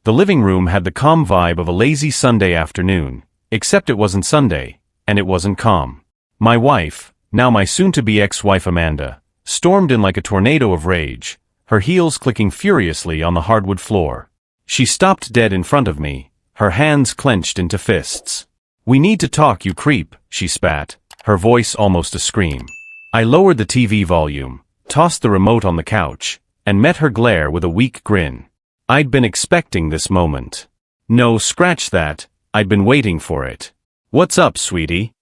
The living room had the calm vibe of a lazy Sunday afternoon, except it wasn't Sunday, and it wasn't calm. My wife, now my soon-to-be ex-wife Amanda, stormed in like a tornado of rage, her heels clicking furiously on the hardwood floor. She stopped dead in front of me, her hands clenched into fists. "We need to talk, you creep," she spat, her voice almost a scream. I lowered the TV volume, tossed the remote on the couch, and met her glare with a weak grin. I'd been expecting this moment. No, scratch that, I'd been waiting for it. "What's up, sweetie?"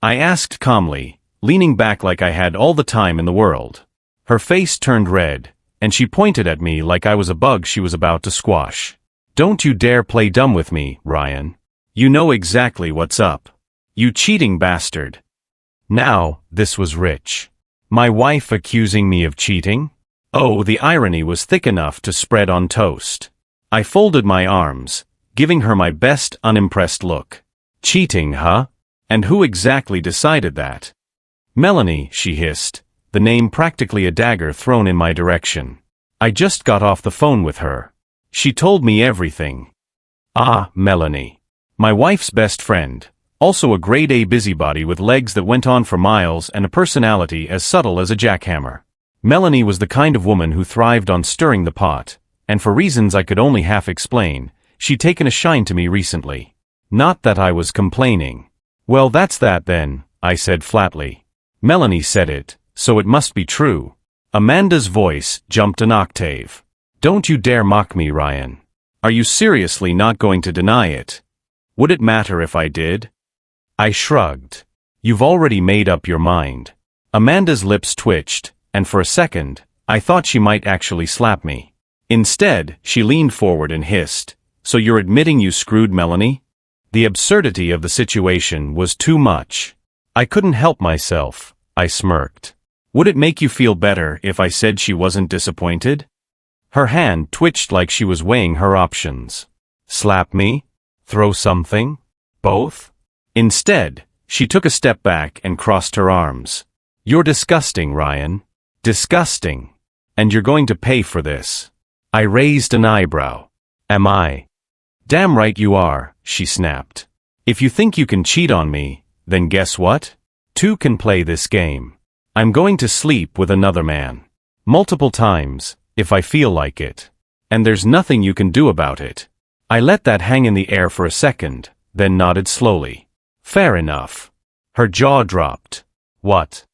I asked calmly, leaning back like I had all the time in the world. Her face turned red, and she pointed at me like I was a bug she was about to squash. "Don't you dare play dumb with me, Ryan. You know exactly what's up. You cheating bastard." Now, this was rich. My wife accusing me of cheating? Oh, the irony was thick enough to spread on toast. I folded my arms, giving her my best unimpressed look. "Cheating, huh? And who exactly decided that?" "Melanie," she hissed, the name practically a dagger thrown in my direction. "I just got off the phone with her. She told me everything." Ah, Melanie. My wife's best friend, also a grade A busybody with legs that went on for miles and a personality as subtle as a jackhammer. Melanie was the kind of woman who thrived on stirring the pot, and for reasons I could only half explain, she'd taken a shine to me recently. Not that I was complaining. "Well, that's that then," I said flatly. "Melanie said it, so it must be true." Amanda's voice jumped an octave. "Don't you dare mock me, Ryan. Are you seriously not going to deny it? Would it matter if I did?" I shrugged. "You've already made up your mind." Amanda's lips twitched, and for a second, I thought she might actually slap me. Instead, she leaned forward and hissed, "So you're admitting you screwed Melanie?" The absurdity of the situation was too much. I couldn't help myself, I smirked. "Would it make you feel better if I said she wasn't disappointed?" Her hand twitched like she was weighing her options. Slap me? Throw something? Both? Instead, she took a step back and crossed her arms. "You're disgusting, Ryan. Disgusting. And you're going to pay for this." I raised an eyebrow. "Am I?" "Damn right you are," she snapped. "If you think you can cheat on me, then guess what? Two can play this game. I'm going to sleep with another man. Multiple times, if I feel like it. And there's nothing you can do about it." I let that hang in the air for a second, then nodded slowly. "Fair enough." Her jaw dropped. "What?"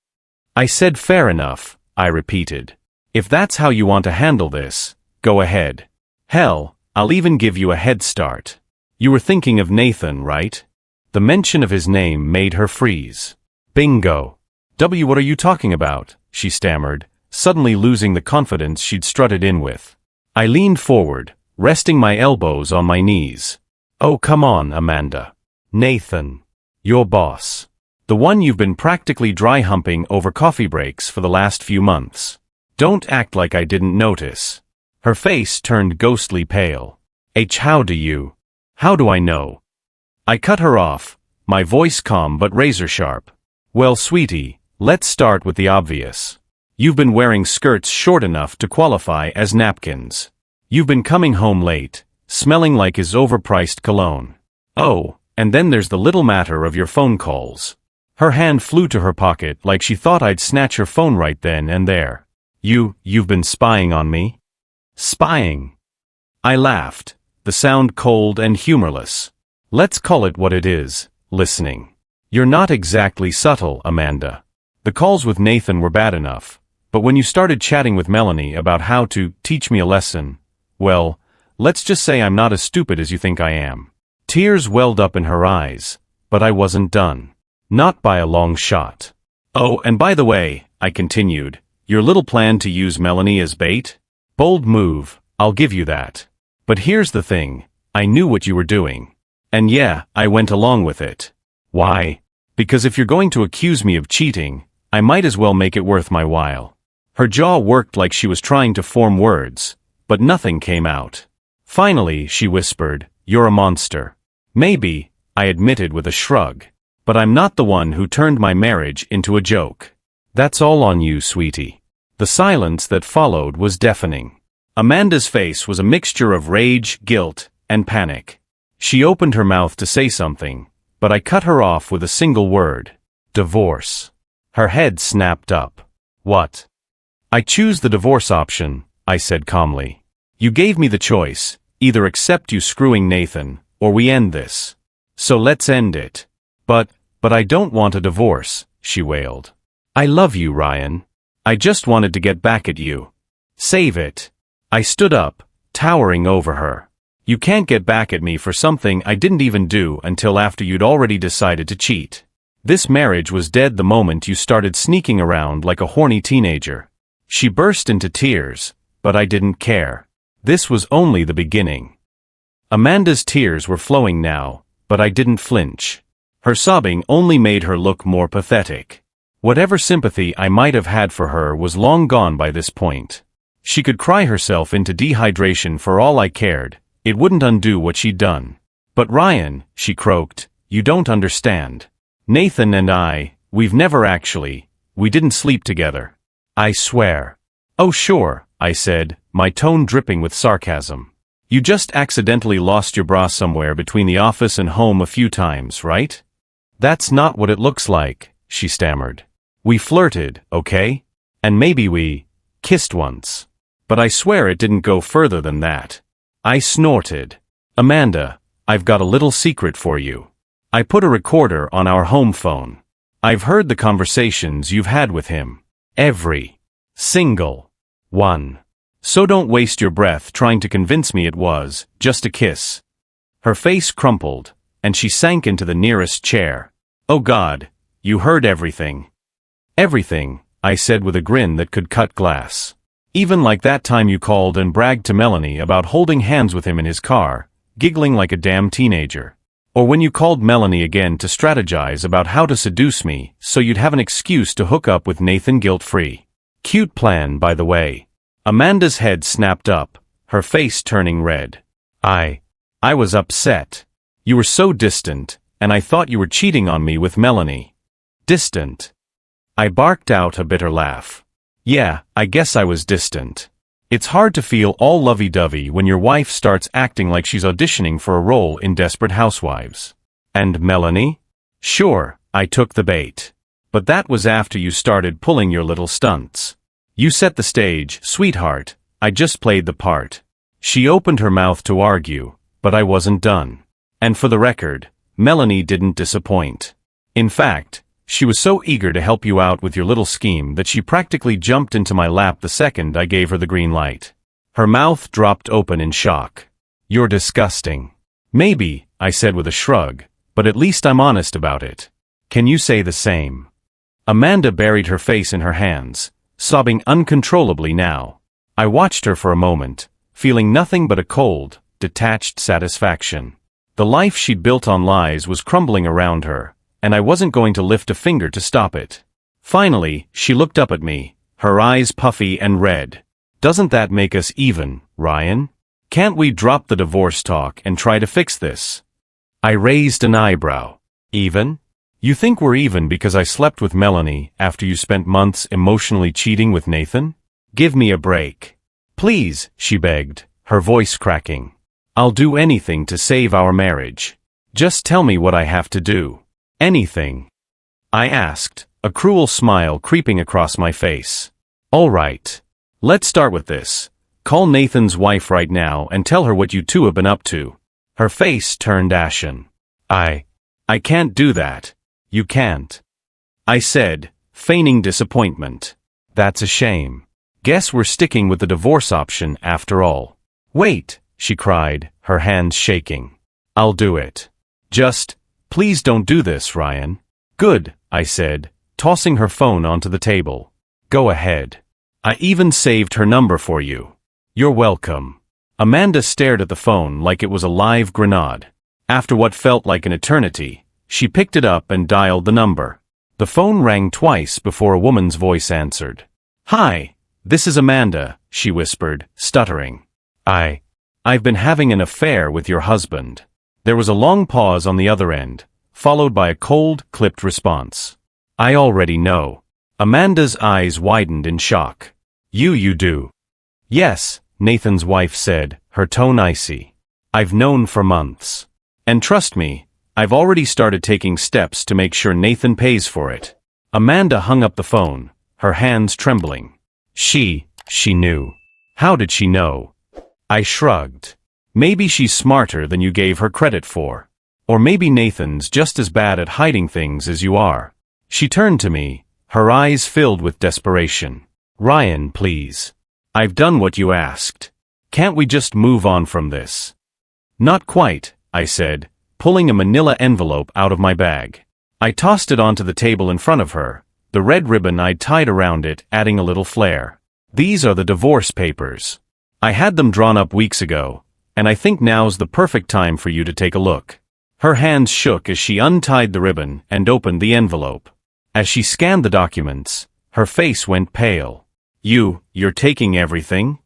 I said fair enough, I repeated. "If that's how you want to handle this, go ahead. Hell, I'll even give you a head start. You were thinking of Nathan, right?" The mention of his name made her freeze. "Bingo." What are you talking about?" she stammered, suddenly losing the confidence she'd strutted in with. I leaned forward, resting my elbows on my knees. "Oh, come on, Amanda. Nathan. Your boss. The one you've been practically dry-humping over coffee breaks for the last few months. Don't act like I didn't notice." Her face turned ghostly pale. How do I know?" I cut her off, my voice calm but razor-sharp. "Well, sweetie, let's start with the obvious. You've been wearing skirts short enough to qualify as napkins. You've been coming home late, smelling like his overpriced cologne. Oh, and then there's the little matter of your phone calls." Her hand flew to her pocket like she thought I'd snatch her phone right then and there. You've been spying on me?" "Spying?" I laughed, the sound cold and humorless. "Let's call it what it is, listening. You're not exactly subtle, Amanda. The calls with Nathan were bad enough, but when you started chatting with Melanie about how to teach me a lesson, well, let's just say I'm not as stupid as you think I am." Tears welled up in her eyes, but I wasn't done. Not by a long shot. "Oh, and by the way," I continued, "your little plan to use Melanie as bait? Bold move, I'll give you that. But here's the thing, I knew what you were doing. And yeah, I went along with it. Why? Because if you're going to accuse me of cheating, I might as well make it worth my while." Her jaw worked like she was trying to form words, but nothing came out. Finally, she whispered, "You're a monster." "Maybe," I admitted with a shrug. "But I'm not the one who turned my marriage into a joke. That's all on you, sweetie." The silence that followed was deafening. Amanda's face was a mixture of rage, guilt, and panic. She opened her mouth to say something, but I cut her off with a single word. Divorce. Her head snapped up. What? I choose the divorce option, I said calmly. You gave me the choice, either accept you screwing Nathan, or we end this. So let's end it. But I don't want a divorce, she wailed. I love you, Ryan. I just wanted to get back at you. Save it. I stood up, towering over her. You can't get back at me for something I didn't even do until after you'd already decided to cheat. This marriage was dead the moment you started sneaking around like a horny teenager. She burst into tears, but I didn't care. This was only the beginning. Amanda's tears were flowing now, but I didn't flinch. Her sobbing only made her look more pathetic. Whatever sympathy I might have had for her was long gone by this point. She could cry herself into dehydration for all I cared. It wouldn't undo what she'd done. But Ryan, she croaked, you don't understand. Nathan and I, we didn't sleep together. I swear. Oh sure, I said, my tone dripping with sarcasm. You just accidentally lost your bra somewhere between the office and home a few times, right? That's not what it looks like, she stammered. We flirted, okay? And maybe we kissed once. But I swear it didn't go further than that. I snorted. Amanda, I've got a little secret for you. I put a recorder on our home phone. I've heard the conversations you've had with him. Every single one. So don't waste your breath trying to convince me it was just a kiss. Her face crumpled, and she sank into the nearest chair. Oh God, you heard everything. Everything, I said with a grin that could cut glass. Even like that time you called and bragged to Melanie about holding hands with him in his car, giggling like a damn teenager. Or when you called Melanie again to strategize about how to seduce me so you'd have an excuse to hook up with Nathan guilt-free. Cute plan, by the way. Amanda's head snapped up, her face turning red. I was upset. You were so distant, and I thought you were cheating on me with Melanie. Distant. I barked out a bitter laugh. Yeah, I guess I was distant. It's hard to feel all lovey-dovey when your wife starts acting like she's auditioning for a role in Desperate Housewives. And Melanie? Sure, I took the bait. But that was after you started pulling your little stunts. You set the stage, sweetheart. I just played the part. She opened her mouth to argue, but I wasn't done. And for the record, Melanie didn't disappoint. In fact, she was so eager to help you out with your little scheme that she practically jumped into my lap the second I gave her the green light. Her mouth dropped open in shock. You're disgusting. Maybe, I said with a shrug, but at least I'm honest about it. Can you say the same? Amanda buried her face in her hands, sobbing uncontrollably now. I watched her for a moment, feeling nothing but a cold, detached satisfaction. The life she'd built on lies was crumbling around her, and I wasn't going to lift a finger to stop it. Finally, she looked up at me, her eyes puffy and red. Doesn't that make us even, Ryan? Can't we drop the divorce talk and try to fix this? I raised an eyebrow. Even? You think we're even because I slept with Melanie after you spent months emotionally cheating with Nathan? Give me a break. Please, she begged, her voice cracking. I'll do anything to save our marriage. Just tell me what I have to do. Anything? I asked, a cruel smile creeping across my face. All right. Let's start with this. Call Nathan's wife right now and tell her what you two have been up to. Her face turned ashen. I can't do that. You can't. I said, feigning disappointment. That's a shame. Guess we're sticking with the divorce option after all. Wait, she cried, her hands shaking. I'll do it. Just, please don't do this, Ryan. Good, I said, tossing her phone onto the table. Go ahead. I even saved her number for you. You're welcome. Amanda stared at the phone like it was a live grenade. After what felt like an eternity, she picked it up and dialed the number. The phone rang twice before a woman's voice answered. Hi, this is Amanda, she whispered, stuttering. I've been having an affair with your husband. There was a long pause on the other end, followed by a cold, clipped response. I already know. Amanda's eyes widened in shock. You do. Yes, Nathan's wife said, her tone icy. I've known for months. And trust me, I've already started taking steps to make sure Nathan pays for it. Amanda hung up the phone, her hands trembling. She knew. How did she know? I shrugged. Maybe she's smarter than you gave her credit for. Or maybe Nathan's just as bad at hiding things as you are. She turned to me, her eyes filled with desperation. Ryan, please. I've done what you asked. Can't we just move on from this? Not quite, I said, pulling a manila envelope out of my bag. I tossed it onto the table in front of her, the red ribbon I'd tied around it adding a little flair. These are the divorce papers. I had them drawn up weeks ago, and I think now's the perfect time for you to take a look. Her hands shook as she untied the ribbon and opened the envelope. As she scanned the documents, her face went pale. You're taking everything?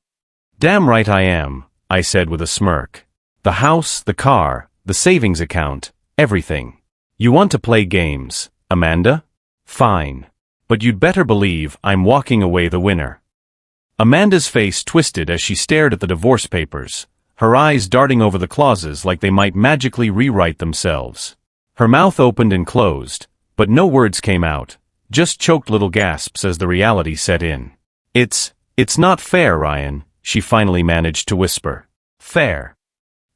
Damn right I am, I said with a smirk. The house, the car, the savings account, everything. You want to play games, Amanda? Fine. But you'd better believe I'm walking away the winner. Amanda's face twisted as she stared at the divorce papers, her eyes darting over the clauses like they might magically rewrite themselves. Her mouth opened and closed, but no words came out, just choked little gasps as the reality set in. It's not fair, Ryan, she finally managed to whisper. Fair.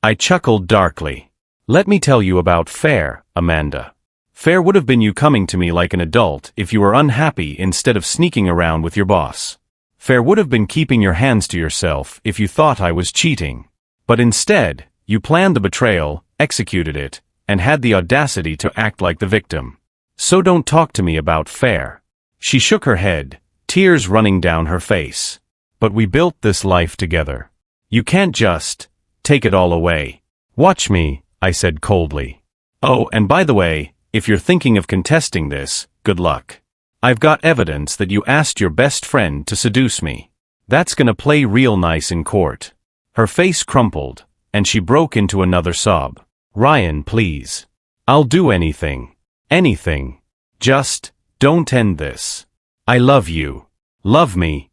I chuckled darkly. Let me tell you about fair, Amanda. Fair would have been you coming to me like an adult if you were unhappy instead of sneaking around with your boss. Fair would have been keeping your hands to yourself if you thought I was cheating. But instead, you planned the betrayal, executed it, and had the audacity to act like the victim. So don't talk to me about fair. She shook her head, tears running down her face. But we built this life together. You can't just take it all away. Watch me, I said coldly. Oh, and by the way, if you're thinking of contesting this, good luck. I've got evidence that you asked your best friend to seduce me. That's gonna play real nice in court. Her face crumpled, and she broke into another sob. Ryan, please. I'll do anything. Anything. Just don't end this. I love you. Love me.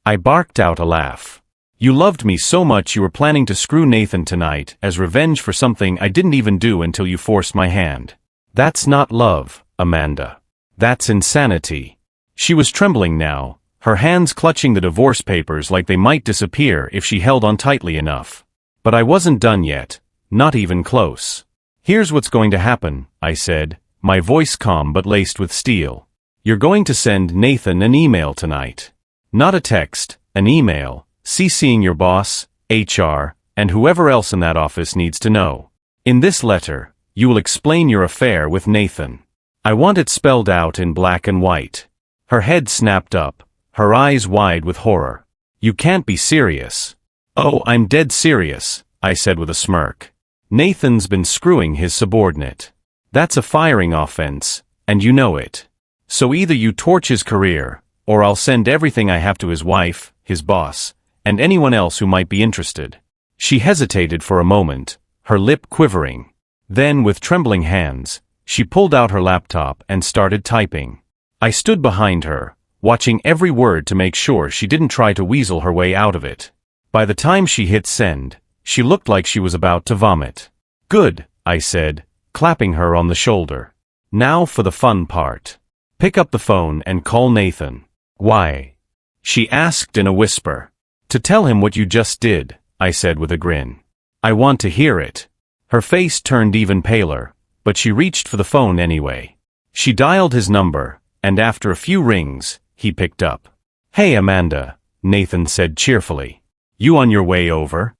I barked out a laugh. You loved me so much you were planning to screw Nathan tonight as revenge for something I didn't even do until you forced my hand. That's not love, Amanda. That's insanity. She was trembling now, her hands clutching the divorce papers like they might disappear if she held on tightly enough. But I wasn't done yet, not even close. Here's what's going to happen, I said, my voice calm but laced with steel. You're going to send Nathan an email tonight. Not a text, an email, CCing your boss, HR, and whoever else in that office needs to know. In this letter, you will explain your affair with Nathan. I want it spelled out in black and white. Her head snapped up, her eyes wide with horror. You can't be serious. Oh, I'm dead serious, I said with a smirk. Nathan's been screwing his subordinate. That's a firing offense, and you know it. So either you torch his career, or I'll send everything I have to his wife, his boss, and anyone else who might be interested. She hesitated for a moment, her lip quivering. Then, with trembling hands, she pulled out her laptop and started typing. I stood behind her, watching every word to make sure she didn't try to weasel her way out of it. By the time she hit send, she looked like she was about to vomit. Good, I said, clapping her on the shoulder. Now for the fun part. Pick up the phone and call Nathan. Why? She asked in a whisper. To tell him what you just did, I said with a grin. I want to hear it. Her face turned even paler, but she reached for the phone anyway. She dialed his number, and after a few rings, he picked up. Hey Amanda, Nathan said cheerfully. You on your way over?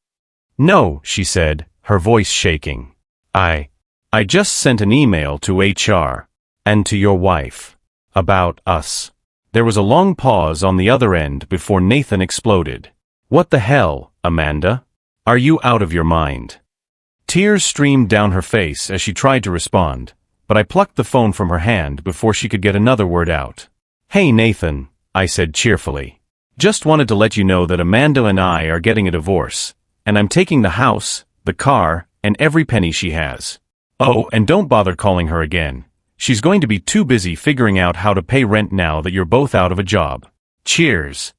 No, she said, her voice shaking. I just sent an email to HR, and to your wife, about us. There was a long pause on the other end before Nathan exploded. What the hell, Amanda? Are you out of your mind? Tears streamed down her face as she tried to respond, but I plucked the phone from her hand before she could get another word out. Hey Nathan, I said cheerfully. Just wanted to let you know that Amanda and I are getting a divorce, and I'm taking the house, the car, and every penny she has. Oh, and don't bother calling her again. She's going to be too busy figuring out how to pay rent now that you're both out of a job. Cheers.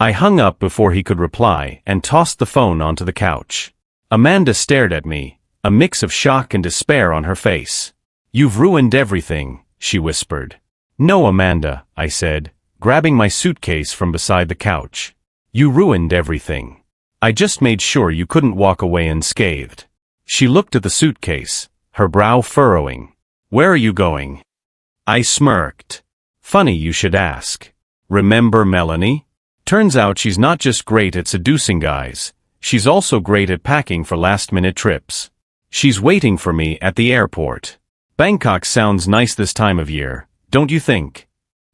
I hung up before he could reply and tossed the phone onto the couch. Amanda stared at me, a mix of shock and despair on her face. "You've ruined everything," she whispered. "No, Amanda," I said, grabbing my suitcase from beside the couch. "You ruined everything. I just made sure you couldn't walk away unscathed." She looked at the suitcase, her brow furrowing. "Where are you going?" I smirked. "Funny you should ask. Remember Melanie? Turns out she's not just great at seducing guys, she's also great at packing for last-minute trips. She's waiting for me at the airport. Bangkok sounds nice this time of year, don't you think?"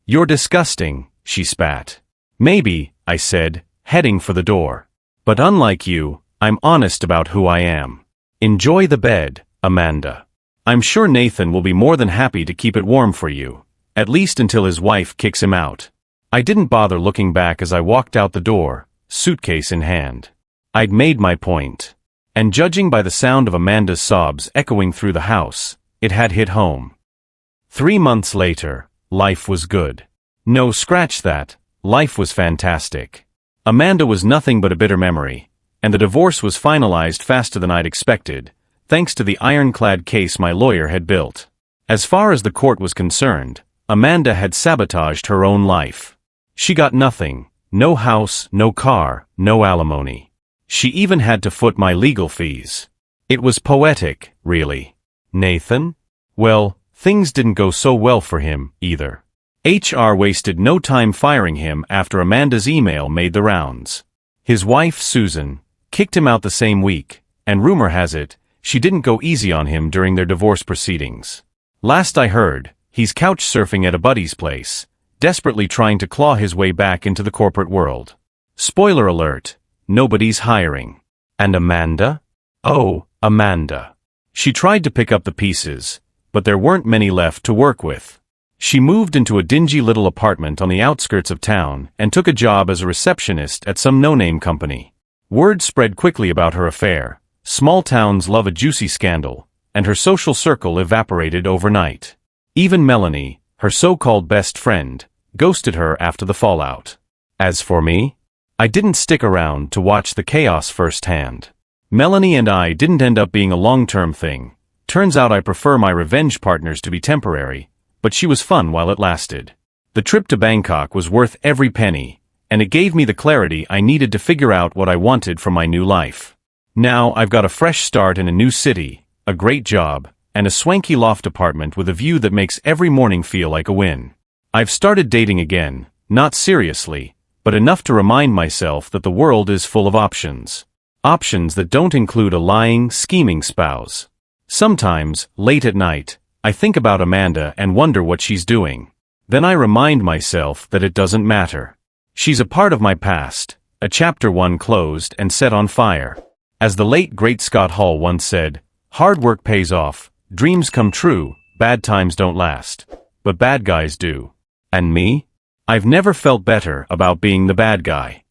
"You're disgusting," she spat. "Maybe," I said, heading for the door. "But unlike you, I'm honest about who I am. Enjoy the bed, Amanda. I'm sure Nathan will be more than happy to keep it warm for you, at least until his wife kicks him out." I didn't bother looking back as I walked out the door, suitcase in hand. I'd made my point. And judging by the sound of Amanda's sobs echoing through the house, it had hit home. 3 months later, life was good. No, scratch that, life was fantastic. Amanda was nothing but a bitter memory, and the divorce was finalized faster than I'd expected, thanks to the ironclad case my lawyer had built. As far as the court was concerned, Amanda had sabotaged her own life. She got nothing, no house, no car, no alimony. She even had to foot my legal fees. It was poetic, really. Nathan? Well, things didn't go so well for him, either. HR wasted no time firing him after Amanda's email made the rounds. His wife, Susan, kicked him out the same week, and rumor has it, she didn't go easy on him during their divorce proceedings. Last I heard, he's couch surfing at a buddy's place, desperately trying to claw his way back into the corporate world. Spoiler alert, nobody's hiring. And Amanda? Oh, Amanda. She tried to pick up the pieces, but there weren't many left to work with. She moved into a dingy little apartment on the outskirts of town and took a job as a receptionist at some no-name company. Word spread quickly about her affair. Small towns love a juicy scandal, and her social circle evaporated overnight. Even Melanie, her so-called best friend, ghosted her after the fallout. As for me, I didn't stick around to watch the chaos firsthand. Melanie and I didn't end up being a long-term thing. Turns out I prefer my revenge partners to be temporary, but she was fun while it lasted. The trip to Bangkok was worth every penny, and it gave me the clarity I needed to figure out what I wanted from my new life. Now I've got a fresh start in a new city, a great job, and a swanky loft apartment with a view that makes every morning feel like a win. I've started dating again, not seriously, but enough to remind myself that the world is full of options. Options that don't include a lying, scheming spouse. Sometimes, late at night, I think about Amanda and wonder what she's doing. Then I remind myself that it doesn't matter. She's a part of my past, a chapter one closed and set on fire. As the late great Scott Hall once said, hard work pays off, dreams come true, bad times don't last. But bad guys do. And me? I've never felt better about being the bad guy.